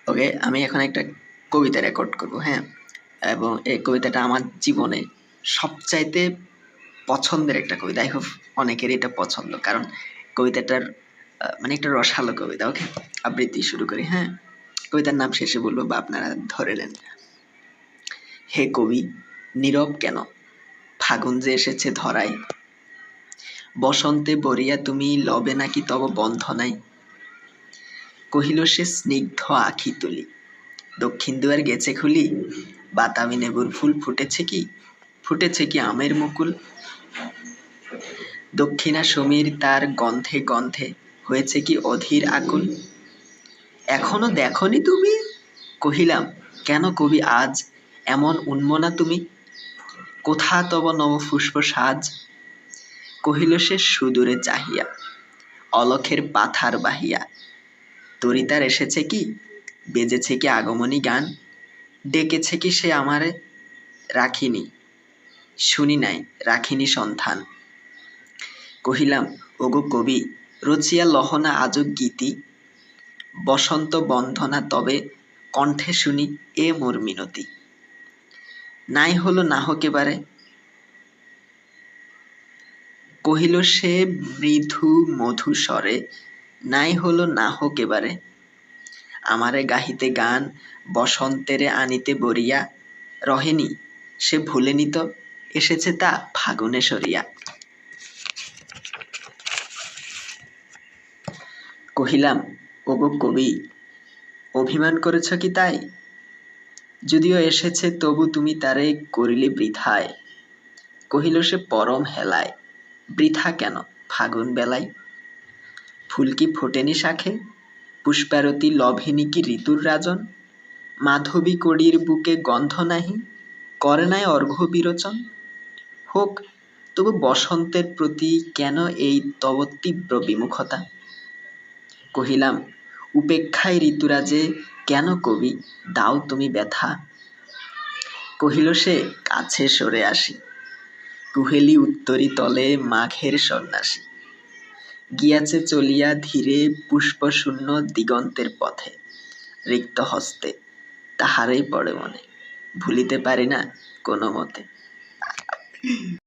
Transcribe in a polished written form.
ওকে, আমি এখন একটা কবিতা রেকর্ড করব, হ্যাঁ? এবং এই কবিতাটা আমার জীবনে সবচাইতে পছন্দের একটা কবিতা। আই হোপ অনেকেরই এটা পছন্দ। কারণ কবিতাটার মানে একটা রসালো কবিতা। ওকে? আবৃত্তি শুরু করি, হ্যাঁ? কবিতার নাম শেষে বলব বা আপনারা ধরে নেন। হে কবি, নীরব কেন? ফাগুন যে এসেছে ধরায়। বসন্তে বরিয়া তুমি লবে নাকি তব বন্ধনায়। কহিল সে স্নিগ্ধ আখি তুলি, দক্ষিণ দুয়ার গেছে খুলি। বাতাবি নেবুর ফুল ফুটেছে কি আমের মুকুল। দক্ষিণা সমীর তার গন্ধে গন্ধে হয়েছে কি অধীর আকুল। এখনো দেখনি তুমি? কহিলাম, কেন কবি আজ এমন উন্মনা তুমি? কোথা তব নব পুষ্প সাজ। কহিল সে সুদূরে চাহিয়া, অলখের পাথার বাহিয়া। তরিতার এসেছে কি, বেজেছে কি আগমনী গান। ডেকেছে কি সে আমারে, রাখিনি শুনি নাই, রাখিনি সন্ধান। কহিলাম, ওগো কবি, রচিয়া লহনা আজও গীতি। বসন্ত বন্ধনা তবে কণ্ঠে শুনি এ মোর মিনতি। নাই হলো না হোক এবারে। কহিল সে মৃদু মধু স্বরে, নাই হলো না হোক এবারে। আমারে গাহিতে গান, বসন্তেরে আনিতে বরিয়া। রহেনি সে ভুলেনি তো, এসেছে তা ফাগুনে সরিয়া। কহিলাম, ওগো কবি, অভিমান করেছ কি তাই? যদিও এসেছে তবু তুমি তারে করিলে বৃথায়। কহিল সে পরম হেলায়, বৃথা কেন ফাগুন বেলায়। ফুল কি ফোটেনি শাখে, পুষ্পারতি লভেনি কি ঋতুর রাজন। মাধবী কড়ির বুকে গন্ধ নাহি, করে নাই অর্ঘ্য বিরোচন। হোক তবু বসন্তের প্রতি কেন এই তব তীব্র বিমুখতা। কহিলাম, উপেক্ষায় ঋতুরাজে কেন কবি দাও তুমি ব্যথা। কহিল সে, কাছে সরে আসি, কুহেলি উত্তরি তলে মাঘের সন্ন্যাসী। গিয়াছে চলিয়া ধীরে পুষ্পশূন্য দিগন্তের পথে। রিক্ত হস্তে তাহারই পড়ে মনে, ভুলিতে পারি না কোনো মতে।